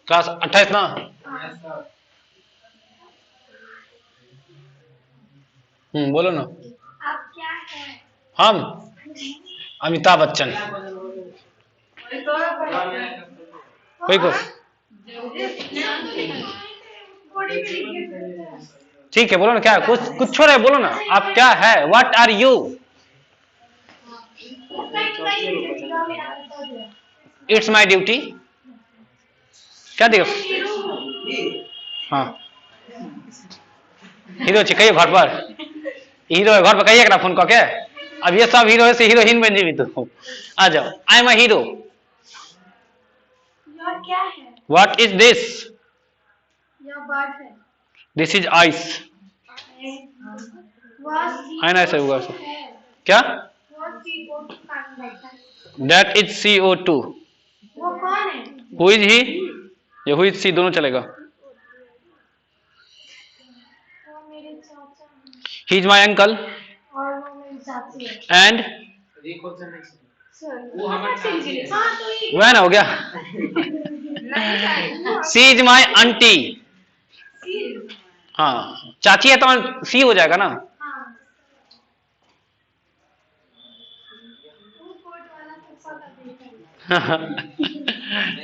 Class 28 ना। बोलो ना। आप क्या है? हम अमिताभ बच्चन। कोई को ठीक है, बोलो ना क्या, कुछ छोड़े, बोलो ना आप क्या है, what are you. It's my duty. क्या देगा? हाँ हीरो कहिए घर पर, हीरो है घर पर, कहिए फोन करके। अब ये सब हीरो से हीरोइन बन जी तो आ जाओ। I am a hero. क्या है? What is this? है। This is ice. है ना ऐसा होगा क्या? That is CO2। वो कौन है? Who is he? ये हु इज सी दोनों चलेगा। He is my uncle and वह ना हो गया। She is my aunty. हाँ चाची है तो सी हो जाएगा ना।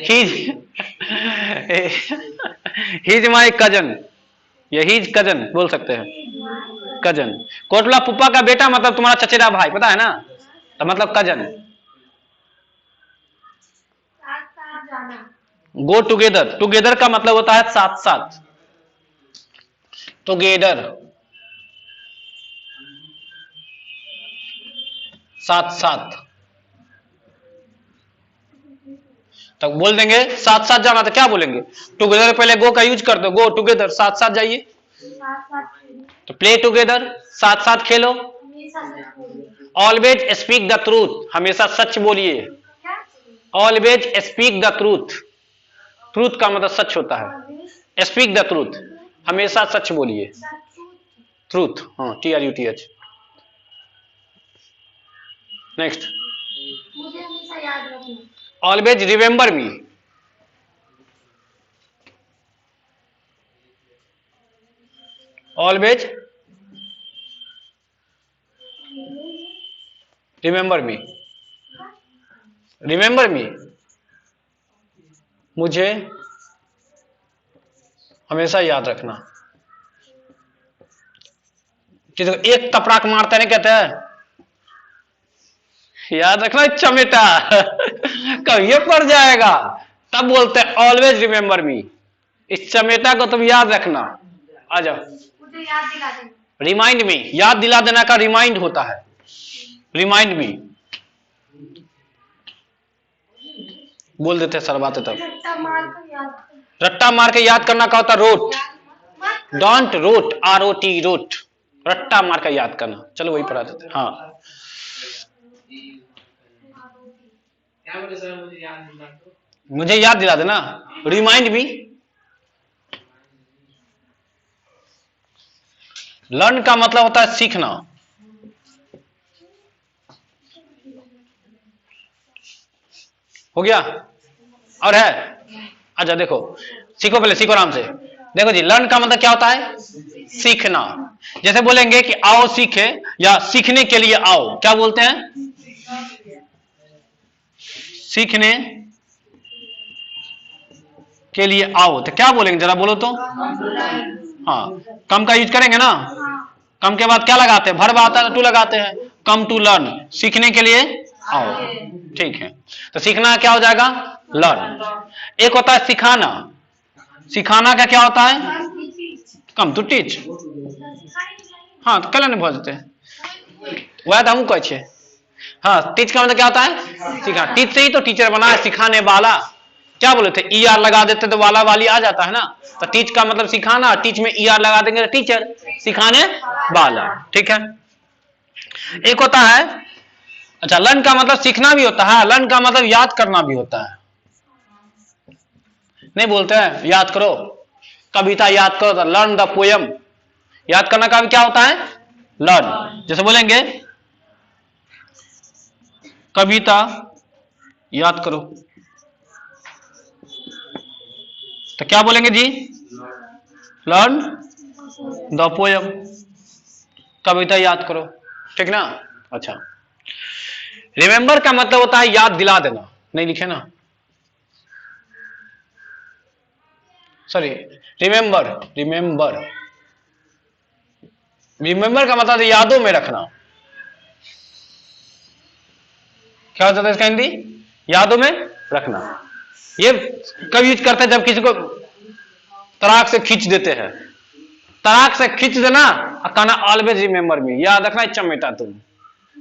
ही इज माई कजन, ये ही इज कजन बोल सकते हैं। कजन कोटला पुप्पा का बेटा मतलब तुम्हारा चचेरा भाई, पता है ना, तो मतलब कजन। गो टुगेदर, टुगेदर का मतलब होता है साथ साथ, टुगेदर साथ साथ। तो बोल देंगे साथ साथ जाना, तो क्या बोलेंगे? टुगेदर पहले गो का यूज कर दो, गो टुगेदर साथ साथ जाइए। तो प्ले टुगेदर साथ साथ खेलो। ऑलवेज स्पीक द ट्रूथ, हमेशा सच बोलिए। Always speak the truth, truth का मतलब सच होता है। स्पीक द ट्रूथ, हमेशा सच बोलिए। ट्रूथ, हाँ TRUTH। नेक्स्ट, मुझे हमेशा याद रखना। ऑलवेज रिमेंबर मी। ऑलवेज रिमेंबर मी, रिमेंबर मी, मुझे हमेशा याद रखना। एक तपड़ाक मारते नहीं कहते हैं याद रखना चमेटा कभी पड़ जाएगा, तब बोलते हैं ऑलवेज रिमेंबर मी। इस चमेटा को तुम याद रखना। आ जाओ। मुझे याद दिला देना। रिमाइंड मी, याद दिला देना का रिमाइंड होता है, रिमाइंड मी बोल देते हैं सर बातें तब। रट्टा मार के याद करना का होता है rote, don't rote, ROT rote, रट्टा मार के याद करना। चलो वही पढ़ा देते। हाँ मुझे याद दिला देना, रिमाइंड मी। लर्न का मतलब होता है सीखना। हो गया और है? अच्छा देखो, सीखो पहले, सीखो आराम से। देखो जी, लर्न का मतलब क्या होता है? सीखना। जैसे बोलेंगे कि आओ सीखे या सीखने के लिए आओ, क्या बोलते हैं? सीखने के लिए आओ, तो क्या बोलेंगे जरा बोलो तो। हाँ कम का यूज करेंगे ना, कम के बाद क्या लगाते हैं? वर्ब आता है तो टू लगाते हैं। कम टू लर्न, सीखने के लिए आओ। ठीक है, तो सीखना क्या हो जाएगा? लर्न। एक होता है सिखाना, सिखाना का क्या होता है? Come to teach. हाँ तो कल नहीं बोलते वह तो हम कहे छे। हाँ टीच का मतलब क्या होता है? सिखा। टीच से ही तो टीचर बना है, सिखाने वाला। क्या बोले थे? ER लगा देते तो वाला वाली आ जाता है ना। तो टीच का मतलब सिखाना, टीच में ER लगा देंगे तो टीचर, सिखाने वाला। ठीक है। एक होता है, अच्छा लर्न का मतलब सीखना भी होता है, लर्न का मतलब याद करना भी होता है। नहीं बोलते हैं याद करो, कविता याद करो, लर्न द पोयम, याद करना का भी क्या होता है? लर्न। जैसे बोलेंगे कविता याद करो, तो क्या बोलेंगे जी? लर्न द पोयम, कविता याद करो, ठीक ना? अच्छा, रिमेंबर का मतलब होता है याद दिला देना, नहीं लिखे ना, सॉरी, रिमेंबर, रिमेंबर, रिमेंबर का मतलब यादों में रखना। क्या होता है इसका हिंदी? यादों में रखना। ये कब यूज करते हैं? जब किसी को तराक से खींच देते हैं, तराक से खींच देना और कहना ऑलवेज रिमेंबर मी, याद रखना चमेटा तुम,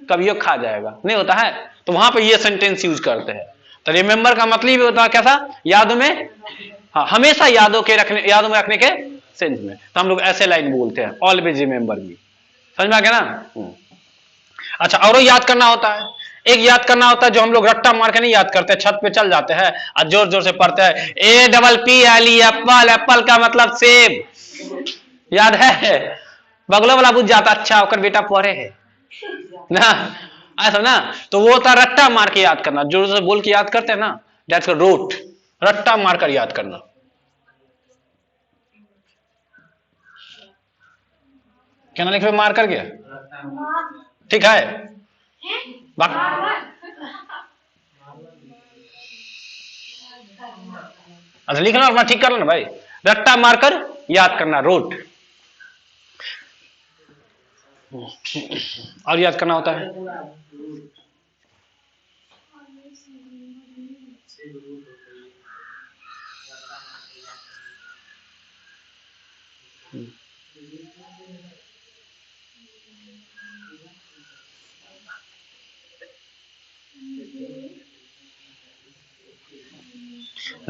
कभी खा जाएगा, नहीं होता है? तो वहां पे ये सेंटेंस यूज करते हैं। तो रिमेंबर का मतलब होता है कैसा? यादों में, हाँ, हमेशा यादों के रखने, यादों में रखने के सेंस में। तो हम लोग ऐसे लाइन बोलते हैं, ऑलवेज रिमेंबर मी। समझ में आ गया ना? अच्छा, और याद करना होता है, एक याद करना होता है जो हम लोग रट्टा मार के नहीं याद करते, छत पे चल जाते हैं और जोर जोर से पढ़ते हैं, APPLE एप्पल, एप्पल का मतलब सेब, याद है? बगलो वाला बुझ जाता, अच्छा होकर बेटा पढ़े है ना, ऐसा ना। तो वो होता रट्टा मार के याद करना, जोर से बोल के याद करते हैं ना, दैट्स रोट, रट्टा मारकर याद करना। क्या ना लिखे? मार करके, ठीक है? अच्छा, लिखना अपना ठीक कर लो ना भाई, रट्टा मारकर याद करना, रोट। और याद करना होता है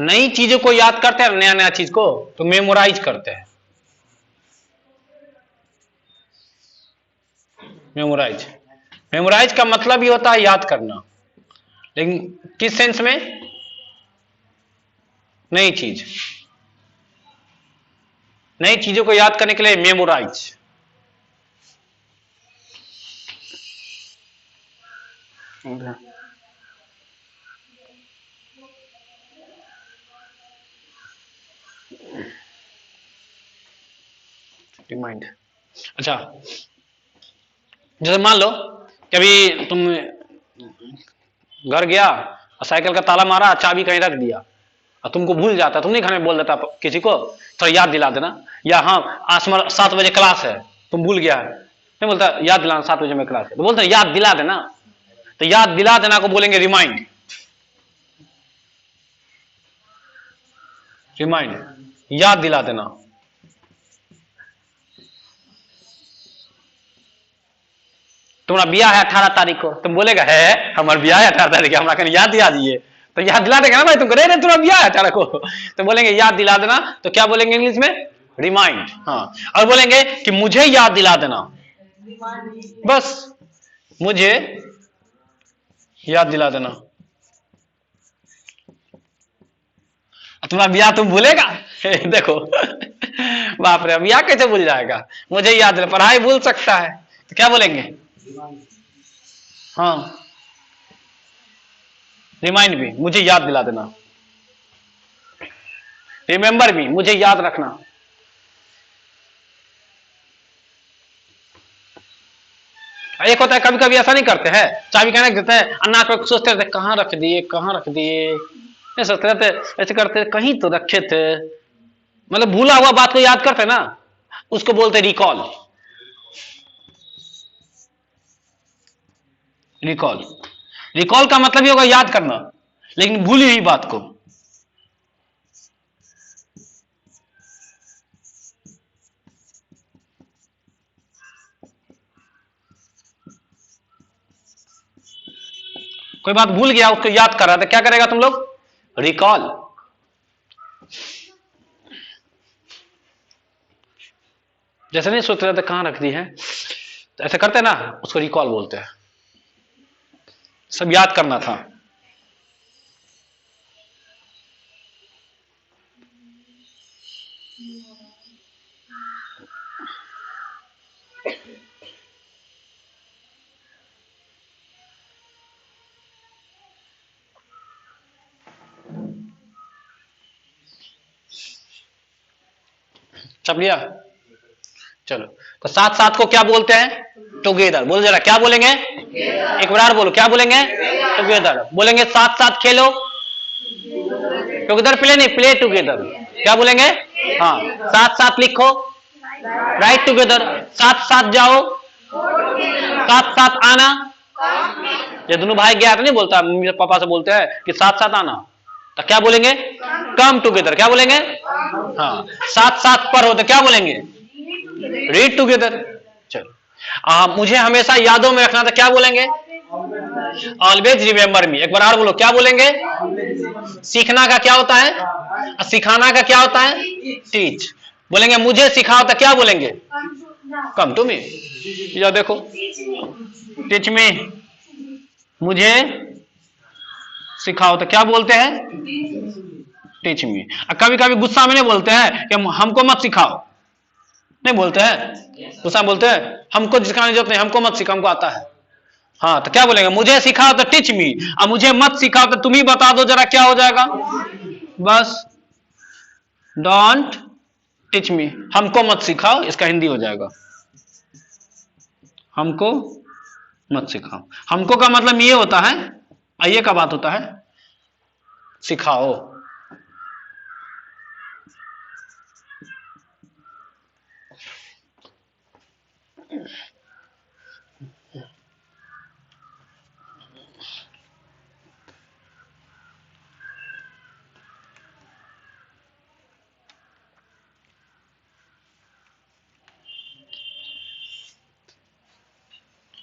नई चीजों को याद करते हैं, नया नया चीज को तो मेमोराइज करते हैं, मेमोराइज। मेमोराइज का मतलब ही होता है याद करना, लेकिन किस सेंस में? नई चीज, नई चीजों को याद करने के लिए मेमोराइज। रिमाइंड। अच्छा, जैसे मान लो कभी तुम घर गया और साइकिल का ताला मारा, चाबी कहीं रख दिया और तुमको भूल जाता, तुम नहीं घर में बोल देता किसी को, थोड़ा याद दिला देना, या हाँ आसमान 7 बजे क्लास है, तुम भूल गया है, नहीं बोलता याद दिलाना 7 बजे में क्लास है, तो बोलते याद दिला देना। तो याद दिला देना को बोलेंगे रिमाइंड, रिमाइंड, याद दिला देना। तुम्हारा ब्याह है 18 तारीख को, तुम बोलेगा है हमारा ब्याह है 18 तारीख, हमारा कहीं याद दिला दिए, तो याद दिला देगा ना भाई, तुमको रहे तुम्हारा ब्याह है 18 को, तो बोलेंगे याद दिला देना। तो क्या बोलेंगे इंग्लिश में? रिमाइंड। हाँ, और बोलेंगे कि मुझे याद दिला देना, बस मुझे याद दिला देना। तुम्हारा ब्याह तुम भूलेगा? देखो बाप रे, ब्याह कैसे भूल जाएगा? मुझे याद दिला, पढ़ाई भूल सकता है, तो क्या बोलेंगे? हाँ, रिमाइंड भी, मुझे याद दिला देना, रिमेंबर भी, मुझे याद रखना। एक होता है कभी कभी ऐसा नहीं करते हैं, चाबी कहने देते हैं अन्ना को, सोचते रहते कहाँ रख दिए, कहाँ रख दिए, नहीं सोचते रहते, ऐसे करते कहीं तो रखे थे, मतलब भूला हुआ बात को याद करते ना, उसको बोलते रिकॉल, रिकॉल। रिकॉल का मतलब ही होगा याद करना, लेकिन भूली हुई बात को। कोई बात भूल गया, उसको याद कर रहा था, क्या करेगा तुम लोग? रिकॉल। जैसे नहीं सोच रहे थे कहां रख दी है, तो ऐसे करते ना, उसको रिकॉल बोलते हैं, सब याद करना था। छप लिया? चलो, तो साथ साथ को क्या बोलते हैं? टुगेदर। बोलो जरा, क्या बोलेंगे? एक बार बोलो, क्या बोलेंगे? टुगेदर। बोलेंगे साथ साथ खेलो, टुगेदर प्ले नहीं, प्ले टुगेदर। क्या बोलेंगे? हाँ, साथ साथ लिखो, राइट टुगेदर। साथ साथ जाओ, साथ साथ आना। ये दोनों भाई गया तो नहीं बोलता, मम्मी पापा से बोलते हैं कि साथ साथ आना, तो क्या बोलेंगे? Come together. क्या बोलेंगे? हाँ, साथ साथ पढ़ो तो क्या बोलेंगे? Read together. चलो, मुझे हमेशा यादों में रखना, तो क्या बोलेंगे? Always remember me. एक बार और बोलो, क्या बोलेंगे? सीखना का क्या होता है? सिखाना का क्या होता है? टीच। बोलेंगे मुझे सिखाओ तो क्या बोलेंगे? Come to me. या देखो, टीच मी, मुझे सिखाओ तो क्या बोलते हैं? Teach me. कभी कभी गुस्सा में नहीं बोलते हैं कि हमको मत सिखाओ, नहीं बोलते हैं, गुस्सा बोलते हैं हमको सिखाने की जरूरत नहीं, हमको मत सिखाओ, हमको आता है। हाँ, तो क्या बोलेंगे? मुझे सिखाओ तो टीच मी, और मुझे मत सिखाओ तो तुम ही बता दो जरा क्या हो जाएगा? बस, डोंट टीच मी, हमको मत सिखाओ, इसका हिंदी हो जाएगा हमको मत सिखाओ। हमको का मतलब ये होता है, आइए का बात होता है, सिखाओ।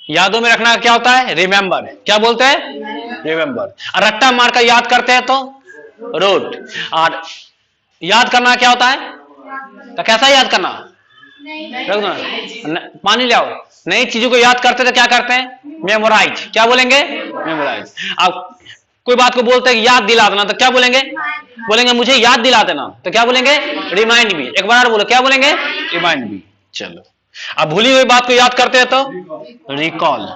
यादों में रखना क्या होता है? रिमेंबर। क्या बोलते हैं? रिमेंबर। और रट्टा मार कर याद करते हैं तो रोट। और याद करना क्या होता है? तो कैसा याद करना? रख दो, पानी ले आओ। नई चीजों को याद करते तो क्या करते हैं? मेमोराइज। क्या बोलेंगे? मेमोराइज। अब कोई बात को बोलते हैं याद दिला देना, तो क्या बोलेंगे? बोलेंगे मुझे याद दिला देना, तो क्या बोलेंगे? Remind me. एक बार बोलो, क्या बोलेंगे? Remind me. चलो, अब भूली हुई बात को याद करते हैं तो रिकॉल।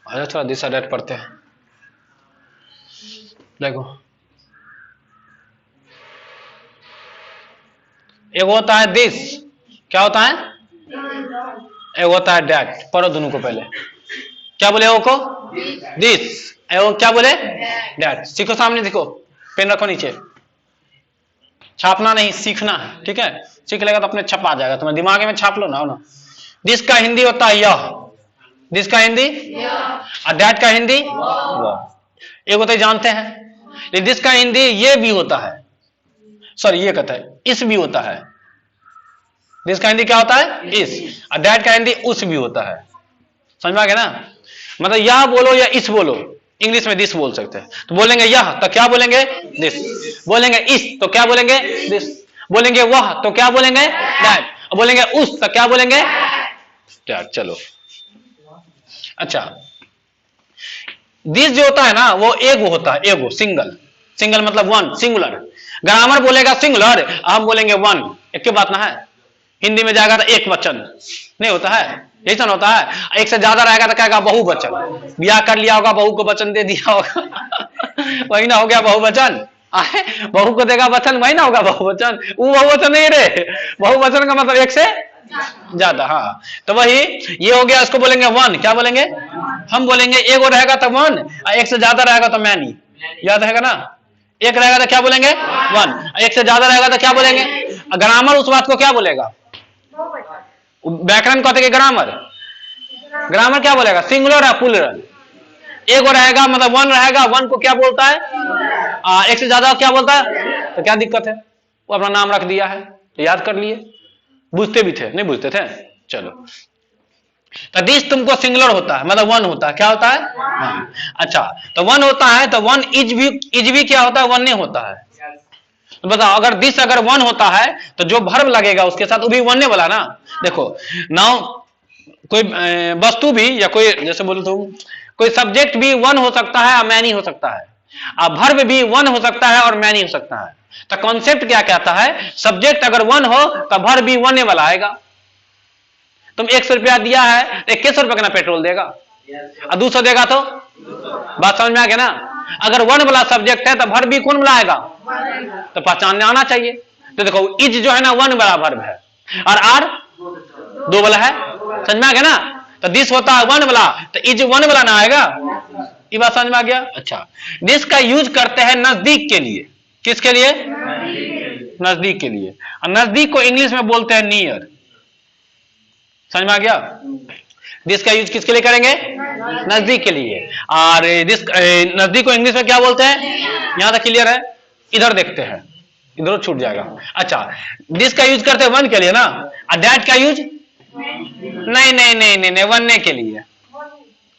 अच्छा, थोड़ा दिस डायरेक्ट पढ़ते हैं। देखो, एक होता है दिस, क्या होता है? एक होता है डैट। पढ़ो दोनों को पहले। क्या बोले वो को? दिस। वो क्या बोले? डैट। सीखो, सामने देखो, पेन रखो नीचे। छापना नहीं, सीखना है, ठीक है? सीख लेगा तो अपने छपा जाएगा, तुम्हारे दिमाग में छाप लो ना। दिस का हिंदी होता है यह, दिस का हिंदी, और डैट का हिंदी वह। एक होता है, जानते हैं, लेकिन दिस का हिंदी ये भी होता है, सॉरी ये कहता है इस भी होता है। दिस का हिंदी क्या होता है? इस। और डैट का हिंदी उस भी होता है। समझ में आ गया ना? मतलब यह बोलो या इस बोलो, इंग्लिश में दिस बोल सकते हैं। तो बोलेंगे यह तो क्या बोलेंगे? दिस। बोलेंगे इस तो क्या बोलेंगे? दिस। बोलेंगे वह तो क्या बोलेंगे? दैट। और बोलेंगे उस तो क्या बोलेंगे? दैट। चलो, अच्छा, दिस जो होता है ना, वो एगो होता है, एगो, सिंगल। सिंगल मतलब वन, सिंगुलर। ग्रामर बोलेगा सिंगुलर, हम बोलेंगे वन। एक की बात ना है। हिंदी में जाएगा तो एक वचन नहीं होता है, ऐसा होता है। एक से ज्यादा रहेगा तो कहेगा बहुवचन। ब्याह कर लिया होगा, बहू को वचन दे दिया होगा वही ना हो गया बहुवचन। बहू को देगा वचन, वही ना होगा बहुवचन। वो बहुवचन नहीं रे, बहुवचन का मतलब एक से ज्यादा। हाँ, तो वही ये हो गया, इसको बोलेंगे वन। क्या बोलेंगे? हम बोलेंगे एगो रहेगा तो वन, एक से ज्यादा रहेगा तो मैनी। याद रहेगा ना? एक रहेगा तो क्या बोलेंगे? वन। एक से ज्यादा रहेगा तो क्या बोलेंगे? ग्रामर उस बात को क्या बोलेगा? व्याकरण कहते हैं ग्रामर। ग्रामर क्या बोलेगा? सिंगुलर या प्लूरल। एक रहेगा मतलब वन रहेगा, वन को क्या बोलता है? एक से ज्यादा क्या बोलता है? तो क्या दिक्कत है? वो अपना नाम रख दिया है, तो याद कर लिए। बुझते भी थे, नहीं बुझते थे? चलो, तो दिस तुमको सिंगुलर होता है, मतलब वन होता है। क्या होता है? वन। अच्छा, तो वन होता है तो वन इज भी क्या होता है? वन नहीं होता है। तो बताओ, अगर दिस अगर वन होता है तो जो वर्ब लगेगा उसके साथ वो भी वन वाला ना। देखो नाउ, कोई वस्तु भी या कोई, जैसे बोलो तुम कोई सब्जेक्ट भी वन हो सकता है और मैनी हो सकता है, अब वर्ब भी वन हो सकता है और मैनी हो सकता है। तो कॉन्सेप्ट क्या कहता है, सब्जेक्ट अगर वन हो तो वर्ब भी वन वाला आएगा। तुम 100 रुपया दिया है, 21 रुपए का पेट्रोल देगा, और 200 देगा तो बात समझ में आ गया ना। अगर वन वाला सब्जेक्ट है तो वर्ब भी कौन वाला आएगा, तो पहचानने आना चाहिए। तो देखो इज जो है ना वन वाला वर्ब है, और आर दो वाला है, समझ में आ गया ना। तो दिस होता है वन वाला, तो इज वन वाला ना आएगा, ये बात समझ में आ गया। अच्छा, दिस का यूज करते हैं नजदीक के लिए, किसके लिए, नजदीक के लिए। और नजदीक को इंग्लिश में बोलते हैं नियर, समझ में आ गया। दिस का यूज किसके लिए करेंगे, नजदीक के लिए। और दिस नजदीक को इंग्लिश में क्या बोलते हैं, यहां तक क्लियर है। इधर देखते हैं, इधर छूट जाएगा। अच्छा, दिस का यूज करते हैं वन के लिए ना, और दैट का यूज नहीं नहीं नहीं नहीं, नहीं वनने के लिए।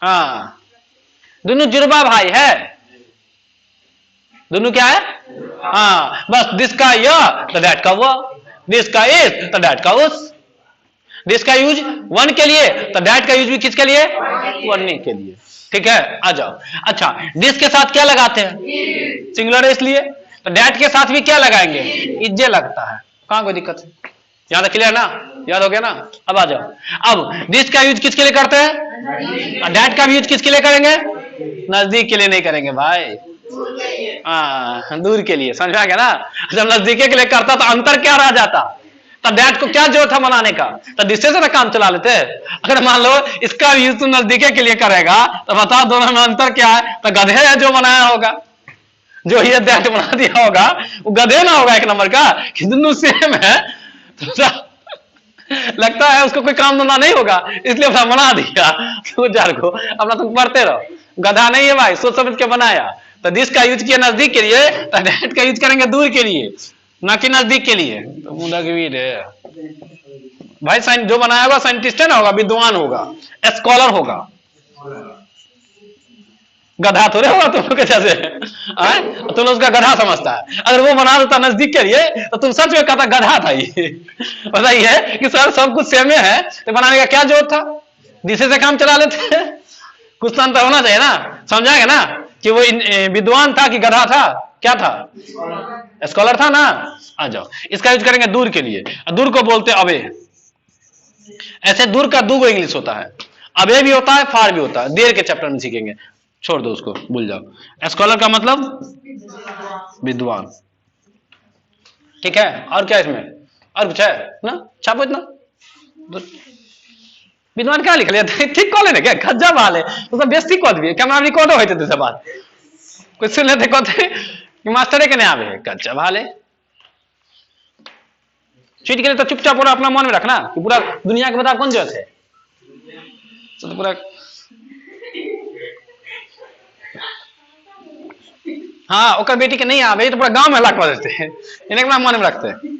हाँ, दोनों जुड़वा भाई है, दोनों क्या है, हाँ बस दिस का यह तो दैट का वो, दिस का इस तो दैट का उस। दिस का यूज वन के लिए तो दैट का यूज भी किसके लिए, वनने के लिए। ठीक है, आ जाओ। अच्छा, दिस के साथ क्या लगाते हैं, सिंगुलर है इसलिए, तो दैट के साथ भी क्या लगाएंगे, इज्जे लगता है, कहां कोई दिक्कत है, यहां तक क्लियर ना, याद हो गया ना। अब आ जाओ, अब दिस का यूज किसके लिए करते हैं, दैट का भी यूज किसके लिए करेंगे, नजदीक के लिए नहीं करेंगे भाई, हाँ दूर के लिए, समझ आ गया ना। जब नजदीक के लिए करता तो अंतर क्या रह जाता, तो दैट को क्या जरूरत था बनाने का, तो दिससे से ना काम चला लेते। अगर मान लो इसका यूज तुम नजदीके के लिए करेगा तो बताओ दोनों में अंतर क्या है, तो गधे है जो बनाया होगा, जो ये दैट बना दिया होगा वो गधे ना होगा एक नंबर का, कि दोनों सेम है, तो लगता है उसको कोई काम धंधा नहीं होगा इसलिए अपना बना दिया। तो जार को अपना तुम पढ़ते रहो, गधा नहीं है भाई, सोच समझ के बनाया। तो दिस का यूज किया नजदीक के लिए, तो दैट का यूज करेंगे दूर के लिए, ना कि नजदीक के लिए। तो मुंडागिर है भाई, जो बनाया होगा साइंटिस्ट है ना, होगा विद्वान होगा, स्कॉलर होगा, गधा थोड़े होगा तुम लोग के जैसे, तुम उसका गधा समझता है। अगर वो बना देता नजदीक के लिए तो तुम सच में कहता गधा था ये। बताइए कि सर सब कुछ सेम है तो बनाने का क्या जरूरत था, जिसे से काम चला लेते। कुछ तो अंतर होना चाहिए ना, समझाएगा ना कि वो विद्वान था कि गधा था, क्या था, स्कॉलर था ना। आ जाओ, इसका यूज करेंगे दूर के लिए, दूर को बोलते अबे। ऐसे दूर का दो इंग्लिश होता है, अबे भी होता है, फार भी होता है, देर के चैप्टर में सीखेंगे, छोड़ दो उसको, भूल जाओ। स्कॉलर का मतलब विद्वान, ठीक है। और क्या इसमें, और कुछ है ना, छापो इतना। विद्वान क्या लिख लिया, ठीक कॉल है क्या, खज्जा वाले तो सब बेइज्जती कर दिए, कैमरा रिकॉर्ड होते थे सब बात, कुछ सुन लेते कहते कि मास्टर के नहीं आवे कच्चा भाले। चीट के लिए तो चुपचाप पूरा अपना मन में रखना कि पूरा दुनिया के बता कौन जरूरत है, तो पूरा हाँ ओकर बेटी के नहीं आवे तो पूरा गांव में हल्ला कर देते हैं, इन्हें अपना मन में रखते हैं।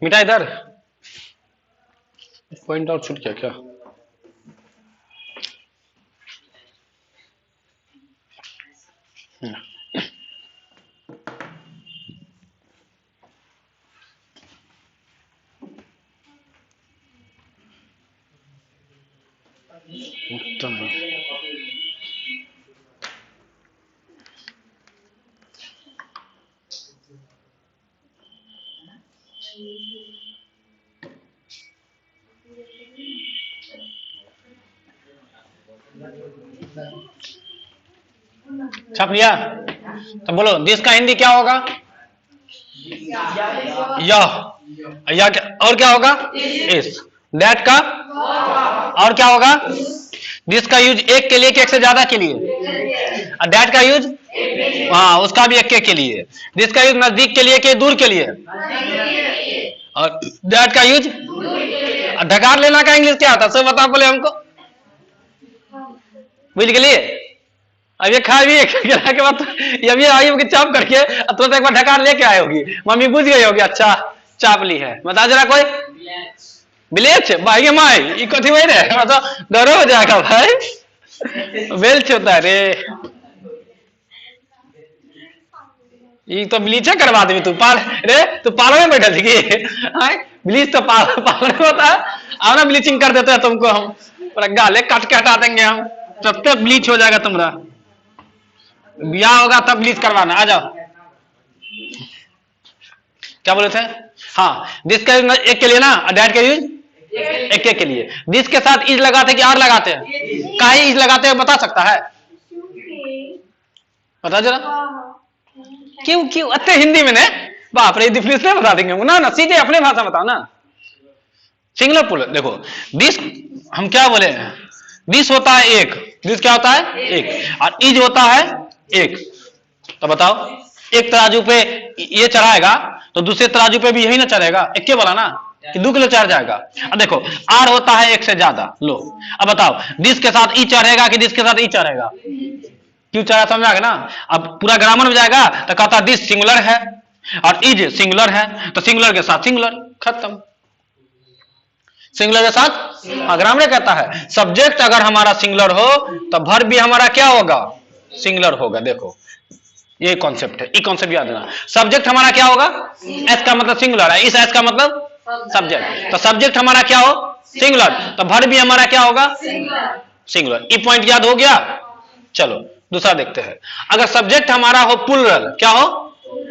मिटा इधर, पॉइंट आउट छूट गया क्या, छाप लिया। तो बोलो दिस का हिंदी क्या होगा, यह, और क्या होगा, इस। दैट का और क्या होगा? दिस का यूज एक के लिए कि एक से ज्यादा के लिए? और दैट का यूज हाँ उसका भी एक के लिए। दिस का यूज नजदीक के लिए कि दूर के लिए? और दैट का यूज ढकार लेना का इंग्लिश क्या होता है? सब बता बोले हमको, बुझ गए? अब ये खा भी के बाद अब ये आई होगी चाप करके तुरंत एक बार ढकार लेके आए होगी, मम्मी बुझ गई होगी अच्छा चाप ली है। बता जरा कोई बिलेच भाई के माई ये कथी भाई रे मतलब डरो हो जाएगा भाई बेल्च होता है रे। ये तो ब्लीच करवा दे तू पाल रे, तू पार्लर में बैठा थी कि ब्लीच तो पार्लर में होता है। अब ना ब्लीचिंग कर देते हैं तुमको हम, पूरा गाले काट के हटा देंगे हम, तब तक ब्लीच हो जाएगा तुम्हारा। ब्याह होगा तब ब्लीच करवाना। आ जाओ क्या बोले थे? हाँ दिस का एक के लिए ना, दैट का यूज एक के लिए। दिस के साथ इज लगाते कि आर लगाते हैं? काहे इज लगाते हैं बता सकता है? बता जरा क्यों क्यों अत्ते हिंदी में ने बाप रे डिफरेंस नहीं बता देंगे ना, सीधे अपने भाषा बताओ ना। सिंगुलर प्लूरल देखो, दिस हम क्या बोले? दिस होता है एक, दिस क्या होता है? एक, और इज होता है एक। तो बताओ एक तराजू पे ये चढ़ाएगा तो दूसरे तराजू पे भी यही ना चढ़ेगा, एक के बोला ना कि 2 किलो चढ़ जाएगा। अब देखो आर होता है एक से ज्यादा। लो अब बताओ दिस के साथ ई चढ़ेगा कि दिस के साथ ई चढ़ेगा? क्यों चढ़ा समझ आ गया ना? अब पूरा ग्रामर में जाएगा तो कहता दिस सिंगुलर है और इज सिंगुलर है, तो सिंगुलर के साथ सिंगुलर, खत्म। सिंगुलर के साथ ग्रामर कहता है सब्जेक्ट अगर हमारा सिंगुलर हो तो वर्ब भी हमारा क्या होगा? सिंगुलर होगा। देखो ये कॉन्सेप्ट है, ये कॉन्सेप्ट याद रखना। सब्जेक्ट हमारा क्या होगा? एस का मतलब सिंगुलर है, इस एस का मतलब सब्जेक्ट, तो सब्जेक्ट हमारा क्या हो? सिंगुलर, तो वर्ब भी हमारा क्या होगा? सिंगुलर। ये पॉइंट याद हो गया? चलो दूसरा देखते हैं। अगर सब्जेक्ट हमारा हो प्लूरल, क्या हो?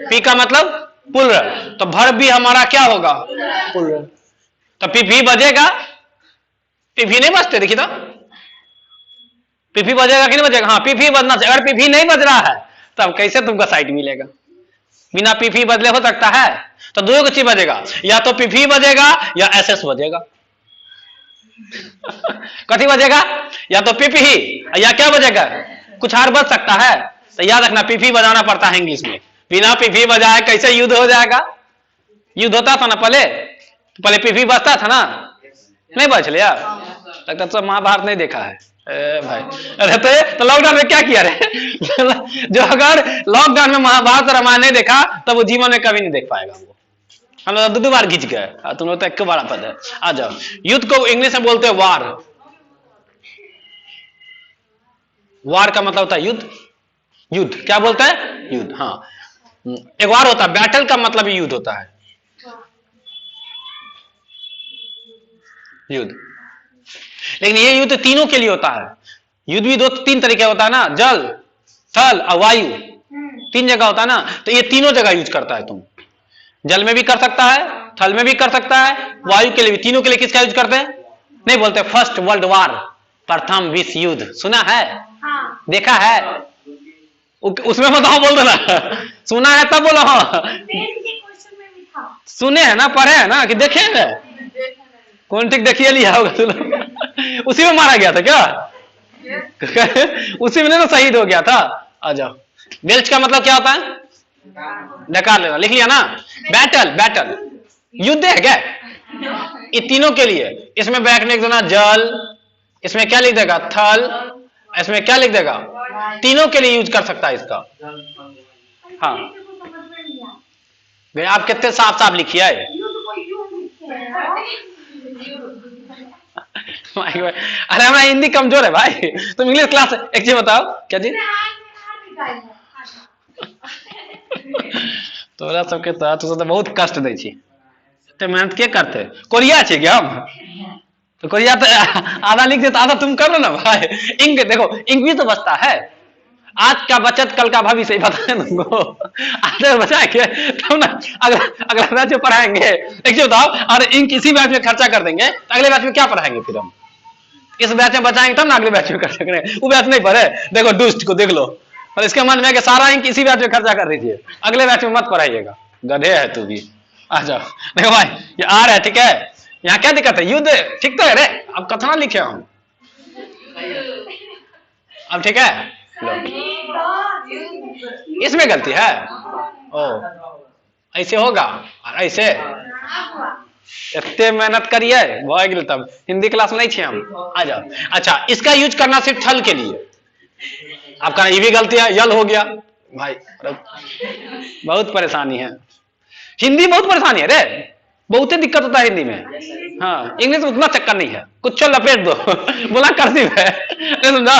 पी का मतलब प्लूरल, तो वर्ब भी हमारा क्या होगा? प्लूरल। तो पीपी बजेगा? पीपी नहीं बजते, देखिए तो पीपी बजेगा कि नहीं बजेगा? हाँ पीपी बजना चाहिए। अगर पीपी नहीं बज रहा है तब कैसे तुमको साइट मिलेगा? बिना पीपी बदले हो सकता है? तो दो चीज बजेगा, या तो पीपी बजेगा या एसएस बजेगा। कथी बजेगा? या तो पीपी ही या क्या बजेगा? कुछ और बज सकता है। तो याद रखना पीपी बजाना पड़ता है इंग्लिश में। बिना पीपी बजाए कैसे युद्ध हो जाएगा? युद्ध होता था ना पहले, तो पहले पीपी बजता था ना, नहीं बज लिया? लगता तो महाभारत नहीं देखा है भाई। अरे तो लॉकडाउन में क्या किया रे? जो अगर लॉकडाउन में महाभारत रामायण नहीं देखा तब वो जीवन में कभी नहीं देख पाएगा। वो हम लोग 2 बार खींच गए, तुम लोग तो एक बड़ा पद है। आ जाओ, युद्ध को इंग्लिश में बोलते हैं वार। वार का मतलब होता है युद्ध। युद्ध क्या बोलता है? युद्ध। हाँ एक वार होता है, बैटल का मतलब ही युद्ध होता है, युद्ध। लेकिन ये युद्ध तीनों के लिए होता है। युद्ध भी 3 तरीके होता है ना, जल थल और वायु, 3 जगह होता है ना। तो ये तीनों जगह यूज करता है। तुम जल में भी कर सकता है, थल में भी कर सकता है, वायु के लिए भी। तीनों के लिए किसका यूज करते हैं? नहीं बोलते फर्स्ट वर्ल्ड वॉर, प्रथम विश्व युद्ध। सुना है? हाँ। देखा है? उसमें बताओ, बोल देना सुना है तब बोलो। हाँ सुने हैं ना, पढ़े हैं ना कि देखे हैं? कौन ठीक देखिए लिया होगा तुम लोग। उसी में मारा गया था क्या? उसी में ना शहीद हो गया था। आ जाओ, बेल्च का मतलब क्या होता है? डकार लेना। लिख लिया ना? बैटल, बैटल युद्ध है क्या? ये तीनों के लिए। इसमें बैक लिख देना जल, इसमें क्या लिख देगा? थल, इसमें क्या लिख देगा? तीनों के लिए यूज कर सकता है इसका। हाँ आप कितने साफ साफ लिखिए। अरे हमारा हिंदी कमजोर है भाई। तुम इंग्लिश क्लास एक चीज बताओ, क्या चीज? तोरा सबके तो बहुत कष्ट दै छी, मेहनत के करते? कोरिया छे क्या हम? तो कोरिया तो आधा लिख देता, आधा तुम कर लो ना भाई। इंक देखो, इंक भी तो बचता है। आज का बचत कल का भविष्य, पता है तुमको? आधे बचा के तब ना अगला बैच में पढ़ाएंगे। एक चीज बताओ, और इंक इसी बैच में खर्चा कर देंगे तो अगले बैच में क्या पढ़ाएंगे? फिर हम इस बैच में बचाएंगे तब ना अगले बैच में खर्चा करेंगे। वो बैच नहीं पढ़े, देखो दुष्ट को देख लो, और इसके मन में कि सारा इंक इसी बैच में खर्चा कर दीजिए, अगले बैच में मत पढ़ाइएगा। गधे है तू भी। आ जाओ, देखो भाई ये आर है, ठीक है? यहाँ क्या दिक्कत है? युद्ध ठीक तो है रे, अब कथना लिखे हम, अब ठीक है। लो, इसमें गलती है। ओ, ऐसे होगा और ऐसे इतने मेहनत करिए भऽ गेल। तब हिंदी क्लास में नहीं छे हम, आ जाओ। अच्छा, इसका यूज करना सिर्फ छल के लिए। आपका ये भी गलती है, यल हो गया भाई, बहुत परेशानी है। हिंदी बहुत परेशानी है रे, बहुत ही दिक्कत होता है हिंदी में। हाँ, इंग्लिश में उतना चक्कर नहीं है, कुछ लपेट दो बोला कर्सिव है, नहीं समझा?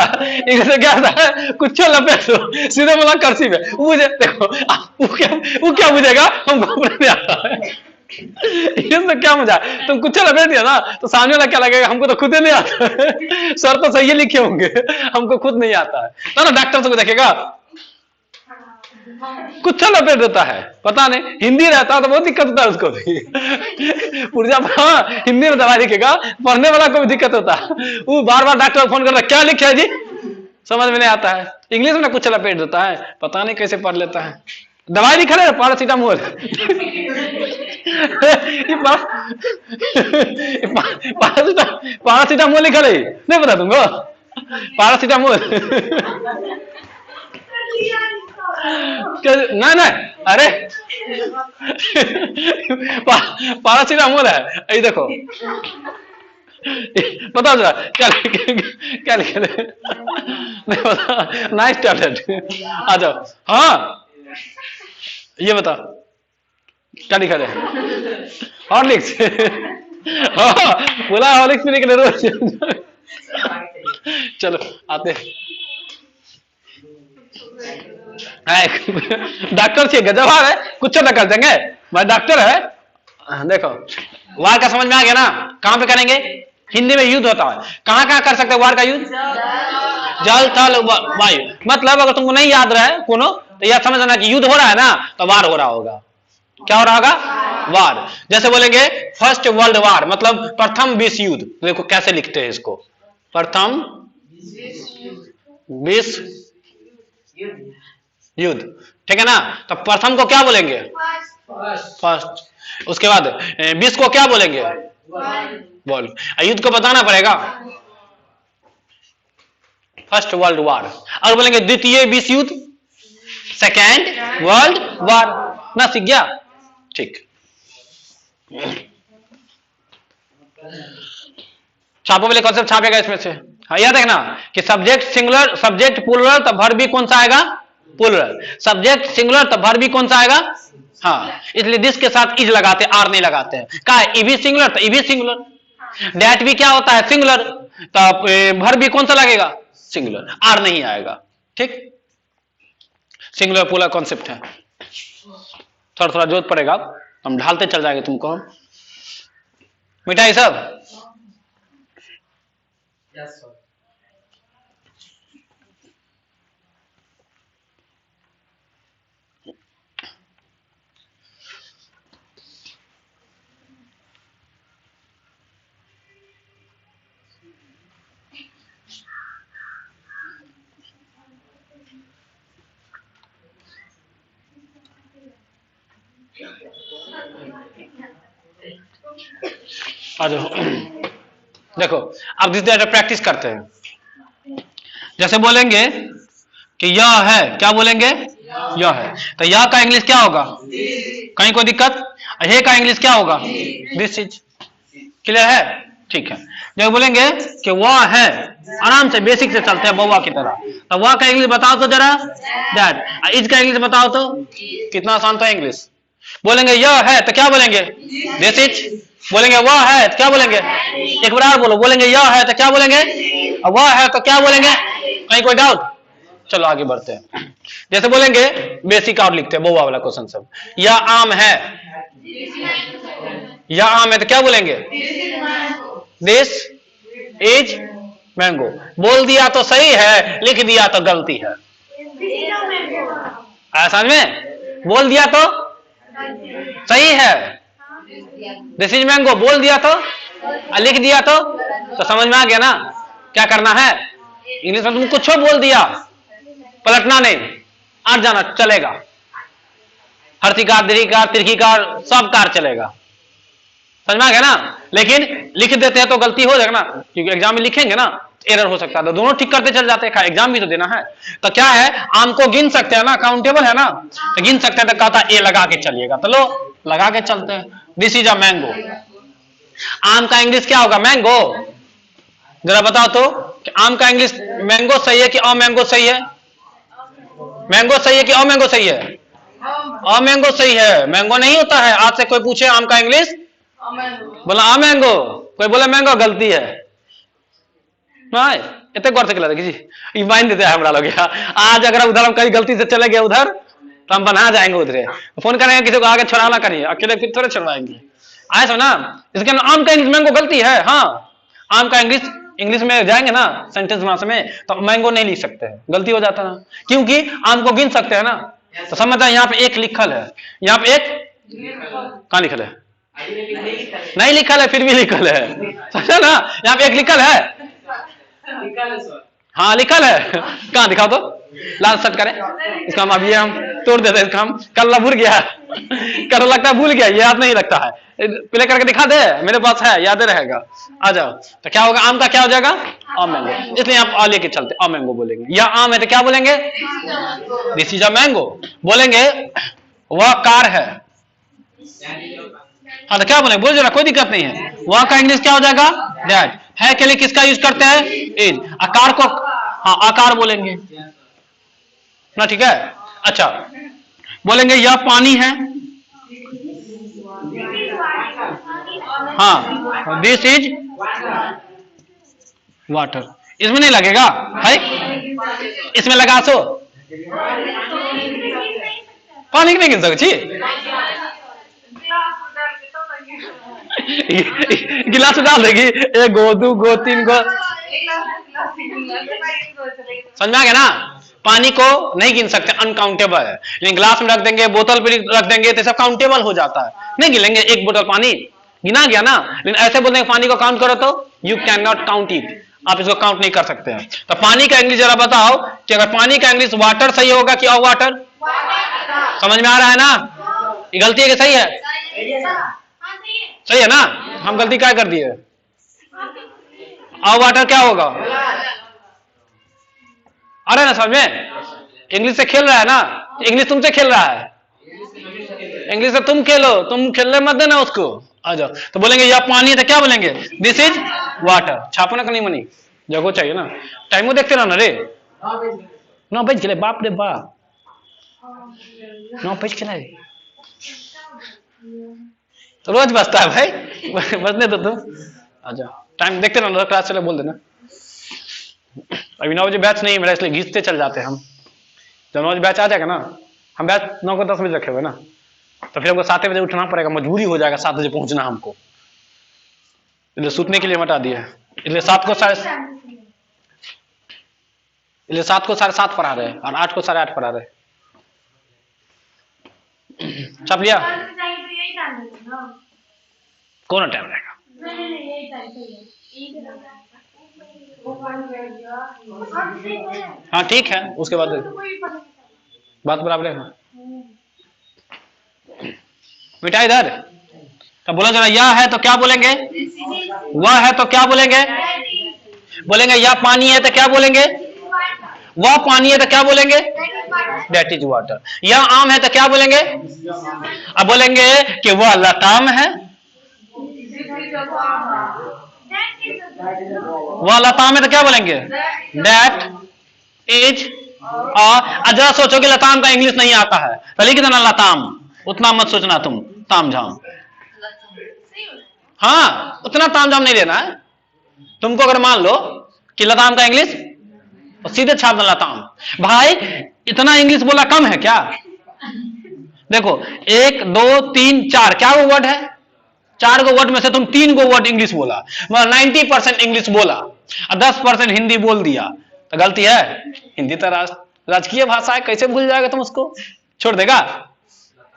इंग्लिश में क्या होता है, कुछ लपेट दो सीधे बोला कर्सिव है। मुझे देखो वो क्या बुझेगा, हमको नहीं आता है। इसमें क्या मजा है, तुम कुछ लपेट दिया ना तो सामने वाला क्या लगेगा, हमको तो खुद ही नहीं आता है। सर तो सही लिखे होंगे, हमको खुद नहीं आता है ना। डॉक्टर से देखेगा कुछ लपेट देता है, पता नहीं हिंदी रहता तो बहुत दिक्कत होता है उसको भी। पुर्जा हाँ, हिंदी में दवाई लिखेगा, पढ़ने वाला को भी दिक्कत होता है। वो बार बार डॉक्टर को फोन करता है, क्या लिखे है जी, समझ में नहीं आता है। इंग्लिश में कुछ लपेट देता है, पता नहीं कैसे पढ़ लेता है। दवाई लिखा है पैरासीटामोल। पैरासीटामोल लिखा है, नहीं पता तुमको? पैरासीटामोल ना ना, अरे पैरासीटामोल है, ये देखो पता चला क्या क्या लिखे, नहीं पता। नाइस टैबलेट, आ जाओ। हाँ, ये बता क्या लिखा है? हॉर्लिक्स। हाँ, बोला हॉर्लिक्स पीने के लिए रोज। चलो आते। डॉक्टर से गजब है, कुछ ना कर देंगे भाई, डॉक्टर है। देखो वार का समझ में आ गया ना, कहां पे करेंगे? हिंदी में युद्ध होता है, कहां कहां कर सकते हैं वार का युद्ध? जल थल वायु। मतलब अगर तुमको नहीं याद रहे कोनो, तो यह समझना कि युद्ध हो रहा है ना, तो वार हो रहा होगा। क्या हो रहा होगा? वार। जैसे बोलेंगे फर्स्ट वर्ल्ड वार, मतलब प्रथम विश्व युद्ध। देखो कैसे लिखते हैं इसको, प्रथम विश्व युद्ध, ठीक है ना। तो प्रथम को क्या बोलेंगे? फर्स्ट। उसके बाद विश्व को क्या बोलेंगे? वर्ल्ड। युद्ध को बताना पड़ेगा, फर्स्ट वर्ल्ड वार। और बोलेंगे द्वितीय विश्व युद्ध, सेकेंड वर्ल्ड वार। ना सीख गया? ठीक। छापो वाले कॉन्सेप्ट छापेगा इसमें से। हाँ, यह देखना कि सब्जेक्ट सिंगुलर, सब्जेक्ट प्लूरल, तब वर्ब भी कौन सा आएगा? प्लूरल। सब्जेक्ट सिंगुलर तब वर्ब भी कौन सा आएगा? हाँ, इसलिए दिस के साथ इज लगाते, आर नहीं लगाते हैं। क्या है? ई भी सिंगुलर तो ई भी सिंगुलर। डैट भी क्या होता है? सिंगुलर। तब वर्ब भी कौन सा लगेगा? सिंगुलर, आर नहीं आएगा। ठीक, सिंगुलर पूरा कॉन्सेप्ट है। थोड़ा थोड़ा जरूरत पड़ेगा, हम ढालते चल जाएंगे तुमको। मिठाई सब आ जाओ। देखो अब जिस तरह प्रैक्टिस करते हैं, जैसे बोलेंगे कि यह है, क्या बोलेंगे? यह है, तो यह का इंग्लिश क्या होगा? कहीं कोई दिक्कत? ये का इंग्लिश क्या होगा? This is. क्लियर है? ठीक है। जब बोलेंगे कि वह है, आराम से बेसिक से चलते हैं बउआ की तरह, तो वह का इंग्लिश बताओ तो जरा, दैट। इज का इंग्लिश बताओ तो, कितना आसान था इंग्लिश। बोलेंगे यह है तो क्या बोलेंगे? This is. बोलेंगे वह है तो क्या बोलेंगे? एक बार बोलो, बोलेंगे यह है तो क्या बोलेंगे? वह है तो क्या बोलेंगे? कहीं कोई डाउट? चलो आगे बढ़ते हैं। जैसे बोलेंगे बेसिक और लिखते हैं बउआ वाला क्वेश्चन सब। यह आम है, यह आम है तो क्या बोलेंगे? This is mango. बोल दिया तो सही है, लिख दिया तो गलती है। समझ में? बोल दिया तो सही है, दिस इज मैंगो। बोल दिया तो, लिख दिया तो समझ में आ गया ना क्या करना है। इंग्लिश में तुम कुछ बोल दिया, पलटना नहीं, अट जाना चलेगा। हर्षिकार, दीर्घिकार, तिर्घिकार, सब कार चलेगा। समझ में आ गया ना। लेकिन लिख देते हैं तो गलती हो जाएगा ना, क्योंकि एग्जाम में लिखेंगे ना एरर हो सकता है, तो दोनों ठीक करते चल जाते हैं, एग्जाम भी तो देना है। तो क्या है, आम को गिन सकते हैं ना, काउंटेबल है ना, तो गिन सकते हैं, तो कहता ए लगा के चलिएगा, तो लो लगा के चलते हैं। This is a mango. आम का इंग्लिश क्या होगा, मैंगो। जरा बताओ तो कि आम का इंग्लिश मैंगो सही है कि अ मैंगो सही है? मैंगो सही है कि अ मैंगो सही है? अ मैंगो सही है, मैंगो नहीं होता है। आज से कोई पूछे आम का इंग्लिश, बोला आ मैंगो, कोई बोला मैंगो, गलती है। इतने गौर से खिला किसी मान देते हैं हमरा लोग। आज अगर उधर हम कहीं गलती से चले गए उधर, तो हम बना जाएंगे उधर, फोन करेंगे किसी को आगे छोड़ाना करिए, अकेले फिर थोड़े छुड़वाएंगे। आए सो ना, इसके आम का इंग्लिश मैंगो गलती है। हाँ, आम का इंग्लिश में जाएंगे ना सेंटेंस भाषा में, तो मैंगो नहीं लिख सकते हैं, गलती हो जाता है ना, क्योंकि आम को गिन सकते हैं ना। तो समझता है यहाँ पे एक लिखल है, यहाँ पे एक कहाँ लिखल है, नहीं लिखल है, फिर भी लिखल है, समझा ना, यहाँ पे एक लिखल है, हाँ लिखल है, कहाँ दिखाओ तो, लाल सेट करें इसका, हम अभी हम तोड़ देते हैं इसका, हम कल भूल गया, कर लगता है भूल गया, याद नहीं लगता है, प्ले करके दिखा दे, मेरे पास है, याद रहेगा। आ जाओ, तो क्या होगा, आम का क्या हो जाएगा, आम मैंगो, इसलिए आप आ लेके चलते आम मैंगो बोलेंगे। या आम है तो क्या बोलेंगे, दिस इज अ मैंगो बोलेंगे। वह कार है, हाँ तो क्या बोलेंगे, बोल जरा, कोई दिक्कत नहीं है। वह का इंग्लिश क्या हो जाएगा, दैट। है के लिए किसका यूज करते हैं, इज। आकार को हाँ आकार बोलेंगे ना, ठीक है। अच्छा, बोलेंगे यह पानी है, हाँ दिस इज वाटर। इसमें नहीं लगेगा है, इसमें लगा सो पानी नहीं गिन सकती, गिलास डाल देगी, एक गो, दो गो, तीन गो, समझ में आ गया ना। पानी को नहीं गिन सकते, अनकाउंटेबल है, लेकिन ग्लास में रख देंगे, बोतल पे रख देंगे तो सब काउंटेबल हो जाता है। नहीं गिनेंगे, एक बोतल पानी गिना गया ना, लेकिन ऐसे बोलते हैं पानी को काउंट करो, तो you can not count it, आप इसको काउंट नहीं कर सकते हैं। तो पानी का इंग्लिश जरा बताओ कि अगर पानी का इंग्लिश वाटर सही होगा कि ऑफ वाटर, समझ में आ रहा है ना, ये गलती है कि सही है, सही है ना, हम गलती क्या कर दिए, ऑफ वाटर क्या होगा, अरे ना समझ में, इंग्लिश से खेल रहा है ना, इंग्लिश तुमसे खेल रहा है, इंग्लिश से तुम खेलो, तुम खेलने मत देना उसको। आ जाओ, तो बोलेंगे या पानी है तो क्या बोलेंगे, दिस इज वाटर। छापना का नहीं मनी, जगह चाहिए ना, टाइमो देखते रहना रे, 9 बज गए, बाप रे बाप, 9 बज गए, तो रोज बजता है भाई, बजने दो तुम। आ जाओ, टाइम देखते रहना, क्लास चले बोल देना। अभी 9 बजे बैच नहीं है मेरा, इसलिए घिसते चल जाते हैं हम। जब 9 बजे बैच आ जाएगा ना, हम बैच 9 को 10 बजे रखे हुए ना, तो फिर हमको 7 बजे उठना पड़ेगा, मजबूरी हो जाएगा 7 बजे पहुंचना हमको, इसलिए सूतने के लिए हटा दिया है। इसलिए 7 को 7:30 पढ़ा रहे और 8 को 8:30 पढ़ा रहे। छाप लिया, कौन टाइम रहेगा, हाँ ठीक है, उसके बाद बात बराबर है। बेटा इधर तो बोला जरा, या है तो क्या बोलेंगे, वह है तो क्या बोलेंगे, बोलेंगे या पानी है तो क्या बोलेंगे, वह पानी है तो क्या बोलेंगे, दैट इज वाटर। या आम है तो क्या बोलेंगे, अब बोलेंगे कि वह लताम है, वह लताम है तो क्या बोलेंगे, दैट इज। जरा सोचो कि लताम का इंग्लिश नहीं आता है तो लिख देना लताम, उतना मत सोचना तुम ताम झाम, हाँ उतना ताम झाम नहीं लेना है तुमको। अगर मान लो कि लताम का इंग्लिश, तो सीधे छाप देना लताम। भाई इतना इंग्लिश बोला कम है क्या, देखो 1 2 3 4 क्या वो वर्ड है, 4 गो वर्ड में से तुम 3 गो वर्ड इंग्लिश बोला, मतलब 90% इंग्लिश बोला और 10% हिंदी बोल दिया, तो गलती है। हिंदी तो राजकीय भाषा है, कैसे भूल जाएगा तुम उसको, छोड़ देगा,